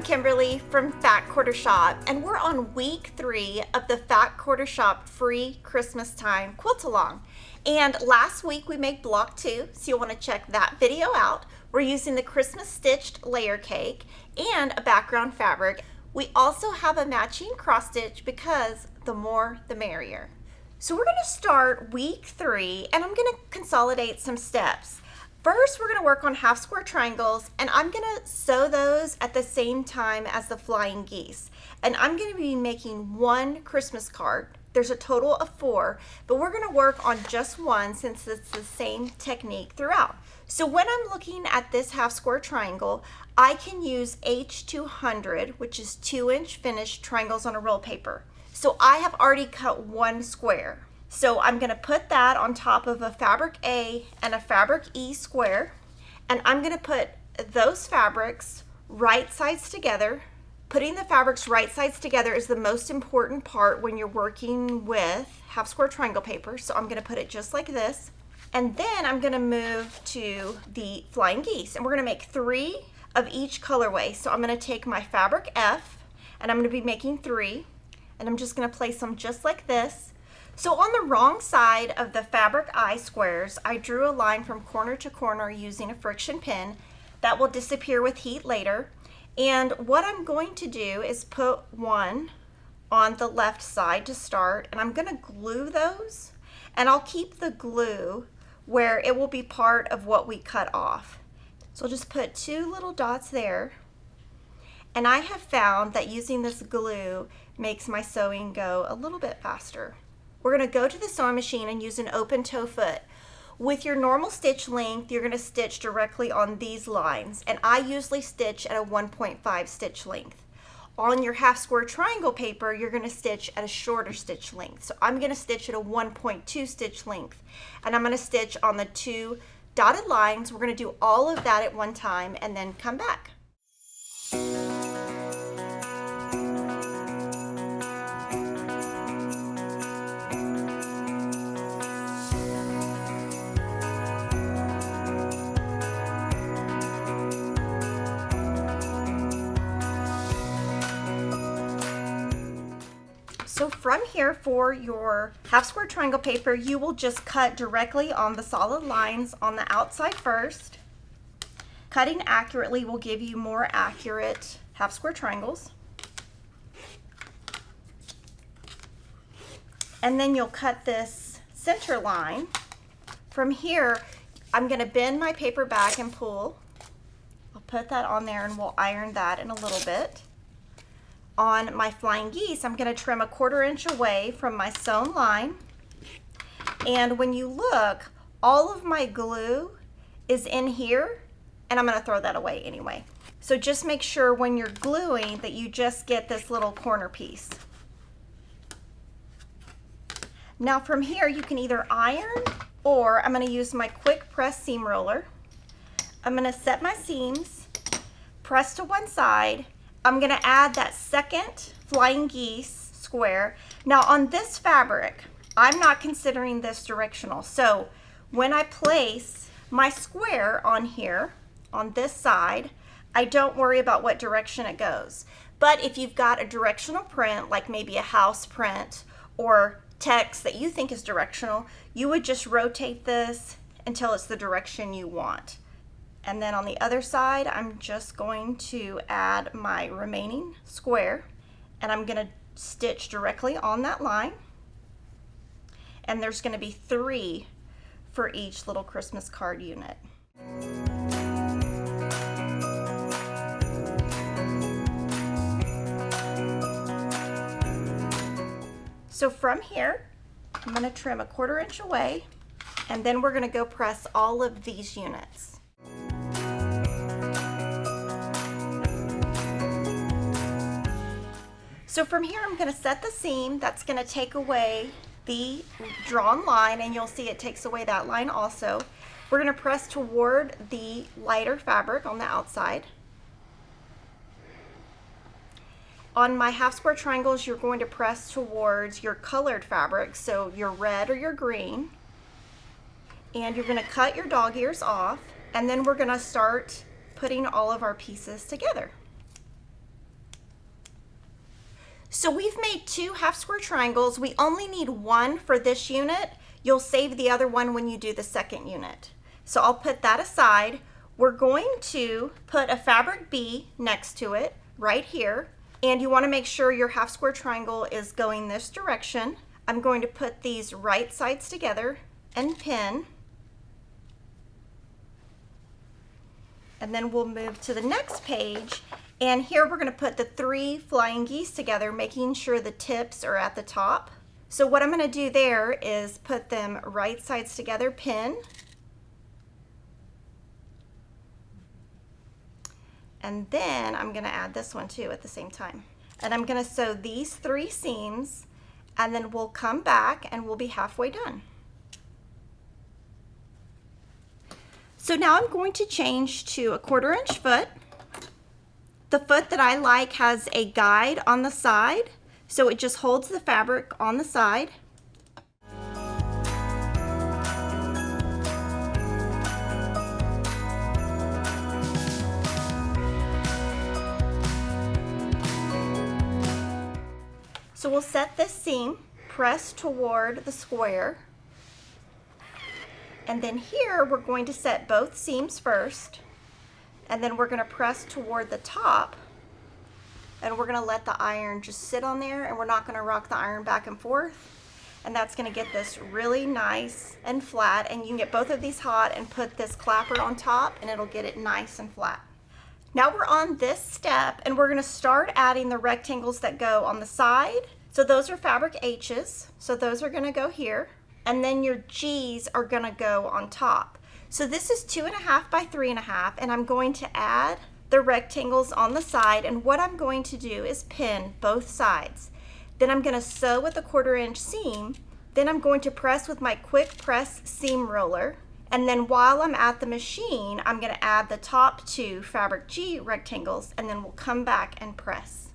Kimberly from Fat Quarter Shop, and we're on week 3 of the Fat Quarter Shop free Christmastime quilt along. And last week we made block 2, so you'll want to check that video out. We're using the Christmas stitched layer cake and a background fabric. We also have a matching cross stitch because the more the merrier. So we're going to start week 3, and I'm going to consolidate some steps. First, we're going to work on half square triangles, and I'm going to sew those at the same time as the flying geese. And I'm going to be making one Christmas card. There's a total of 4, but we're going to work on just one since it's the same technique throughout. So when I'm looking at this half square triangle, I can use H200, which is 2-inch finished triangles on a roll paper. So I have already cut one square. So I'm going to put that on top of a fabric A and a fabric E square, and I'm going to put those fabrics right sides together. Putting the fabrics right sides together is the most important part when you're working with half square triangle paper. So I'm going to put it just like this, and then I'm going to move to the flying geese, and we're going to make 3 of each colorway. So I'm going to take my fabric F, and I'm going to be making 3, and I'm just going to place them just like this. So on the wrong side of the fabric I squares, I drew a line from corner to corner using a friction pin. That will disappear with heat later. And what I'm going to do is put one on the left side to start, and I'm going to glue those, and I'll keep the glue where it will be part of what we cut off. So I'll just put 2 little dots there. And I have found that using this glue makes my sewing go a little bit faster. We're going to go to the sewing machine and use an open toe foot. With your normal stitch length, you're going to stitch directly on these lines, and I usually stitch at a 1.5 stitch length. On your half square triangle paper, you're going to stitch at a shorter stitch length. So I'm going to stitch at a 1.2 stitch length, and I'm going to stitch on the 2 dotted lines. We're going to do all of that at one time and then come back. So from here, for your half square triangle paper, you will just cut directly on the solid lines on the outside first. Cutting accurately will give you more accurate half square triangles. And then you'll cut this center line. From here, I'm going to bend my paper back and pull. I'll put that on there, and we'll iron that in a little bit. On my flying geese, I'm going to trim a 1/4 inch away from my sewn line. And when you look, all of my glue is in here, and I'm going to throw that away anyway. So just make sure when you're gluing that you just get this little corner piece. Now from here, you can either iron, or I'm going to use my quick press seam roller. I'm going to set my seams, press to one side. I'm going to add that second flying geese square. Now on this fabric, I'm not considering this directional. So when I place my square on here, on this side, I don't worry about what direction it goes. But if you've got a directional print, like maybe a house print or text that you think is directional, you would just rotate this until it's the direction you want. And then on the other side, I'm just going to add my remaining square, and I'm going to stitch directly on that line. And there's going to be 3 for each little Christmas card unit. So from here, I'm going to trim a 1/4 inch away, and then we're going to go press all of these units. So from here, I'm going to set the seam. That's going to take away the drawn line, and you'll see it takes away that line also. We're going to press toward the lighter fabric on the outside. On my half square triangles, you're going to press towards your colored fabric, so your red or your green. And you're going to cut your dog ears off, and then we're going to start putting all of our pieces together. So we've made 2 half square triangles. We only need 1 for this unit. You'll save the other one when you do the second unit. So I'll put that aside. We're going to put a fabric B next to it right here. And you want to make sure your half square triangle is going this direction. I'm going to put these right sides together and pin. And then we'll move to the next page. And here we're going to put the 3 flying geese together, making sure the tips are at the top. So what I'm going to do there is put them right sides together, pin. And then I'm going to add this one too at the same time. And I'm going to sew these 3 seams, and then we'll come back and we'll be halfway done. So now I'm going to change to a 1/4 inch foot. The foot that I like has a guide on the side, so it just holds the fabric on the side. So we'll set this seam, press toward the square. And then here we're going to set both seams first, and then we're going to press toward the top, and we're going to let the iron just sit on there, and we're not going to rock the iron back and forth. And that's going to get this really nice and flat, and you can get both of these hot and put this clapper on top, and it'll get it nice and flat. Now we're on this step, and we're going to start adding the rectangles that go on the side. So those are fabric H's, so those are going to go here. And then your G's are gonna go on top. So this is 2.5 by 3.5, and I'm going to add the rectangles on the side, and what I'm going to do is pin both sides. Then I'm gonna sew with a 1/4 inch seam, then I'm going to press with my quick press seam roller, and then while I'm at the machine, I'm gonna add the top 2 fabric G rectangles, and then we'll come back and press.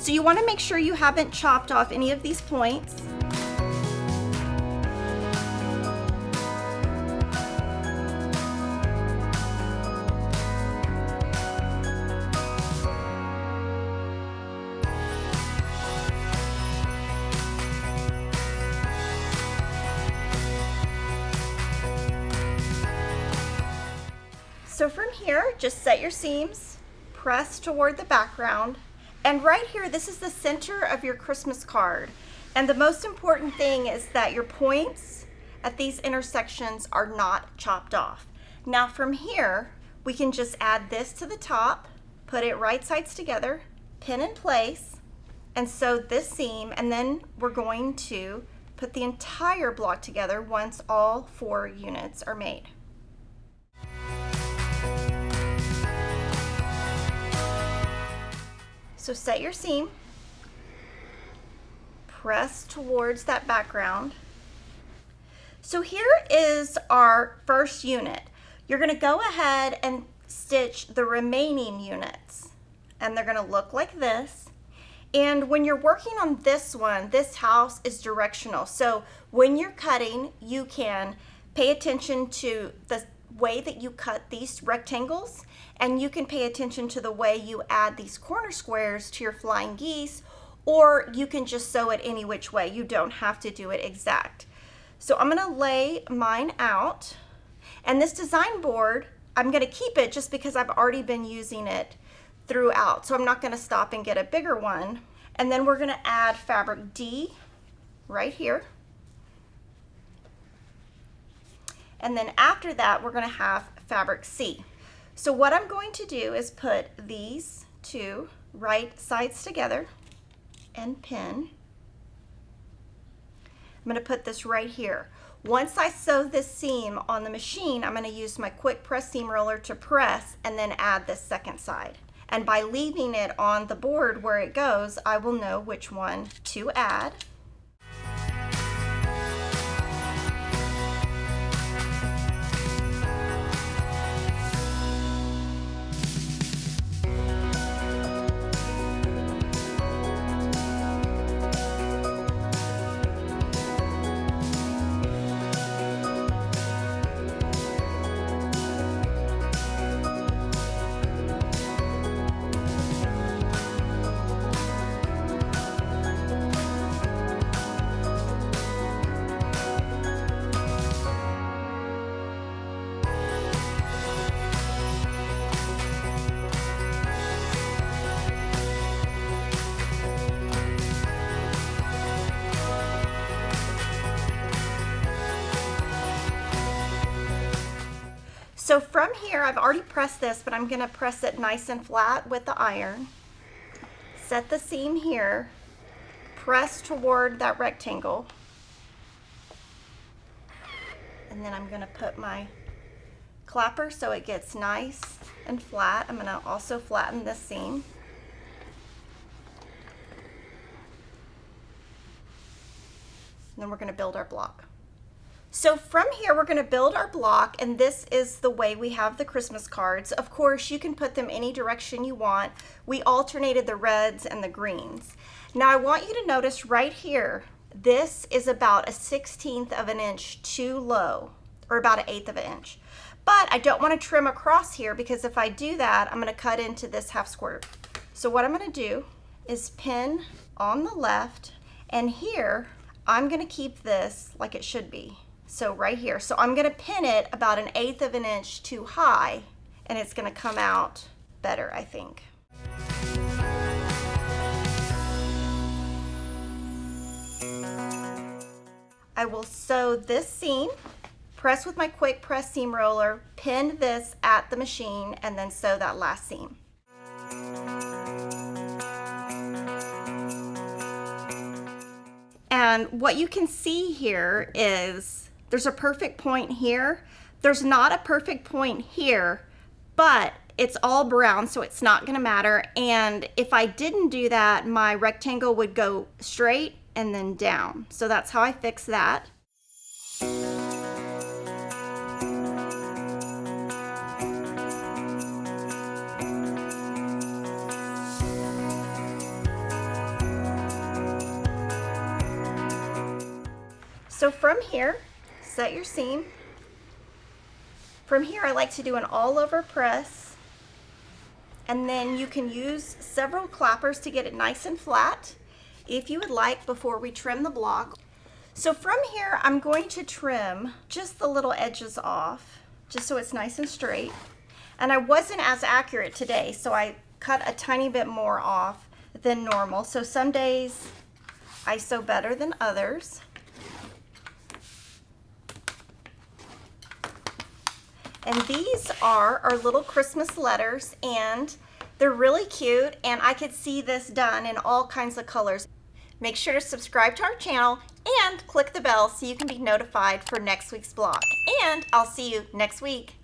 So you want to make sure you haven't chopped off any of these points. So from here, just set your seams, press toward the background. And right here, this is the center of your Christmas card. And the most important thing is that your points at these intersections are not chopped off. Now from here, we can just add this to the top, put it right sides together, pin in place, and sew this seam, and then we're going to put the entire block together once all 4 units are made. So set your seam, press towards that background. So here is our first unit. You're going to go ahead and stitch the remaining units, and they're going to look like this. And when you're working on this one, this house is directional. So when you're cutting, you can pay attention to the way that you cut these rectangles, and you can pay attention to the way you add these corner squares to your flying geese, or you can just sew it any which way. You don't have to do it exact. So I'm going to lay mine out, and this design board, I'm going to keep it just because I've already been using it throughout, so I'm not going to stop and get a bigger one. And then we're going to add fabric D right here. And then after that, we're going to have fabric C. So what I'm going to do is put these 2 right sides together and pin. I'm going to put this right here. Once I sew this seam on the machine, I'm going to use my quick press seam roller to press and then add this second side. And by leaving it on the board where it goes, I will know which one to add. here, I've already pressed this, but I'm going to press it nice and flat with the iron. Set the seam here, press toward that rectangle, and then I'm going to put my clapper so it gets nice and flat. I'm going to also flatten this seam. And then we're going to build our block. So from here, we're going to build our block, and this is the way we have the Christmas cards. Of course, you can put them any direction you want. We alternated the reds and the greens. Now I want you to notice right here, this is about 1/16 of an inch too low, or about 1/8 of an inch. But I don't want to trim across here, because if I do that, I'm going to cut into this half square. So what I'm going to do is pin on the left, and here I'm going to keep this like it should be. So right here. So I'm going to pin it about 1/8 of an inch too high, and it's going to come out better, I think. I will sew this seam, press with my quick press seam roller, pin this at the machine, and then sew that last seam. And what you can see here is there's a perfect point here. There's not a perfect point here, but it's all brown, so it's not gonna matter. And if I didn't do that, my rectangle would go straight and then down. So that's how I fix that. So from here, set your seam. From here, I like to do an all-over press, and then you can use several clappers to get it nice and flat if you would like before we trim the block. So from here, I'm going to trim just the little edges off, just so it's nice and straight. And I wasn't as accurate today, so I cut a tiny bit more off than normal. So some days I sew better than others. And these are our little Christmas letters, and they're really cute, and I could see this done in all kinds of colors. Make sure to subscribe to our channel and click the bell so you can be notified for next week's vlog. And I'll see you next week.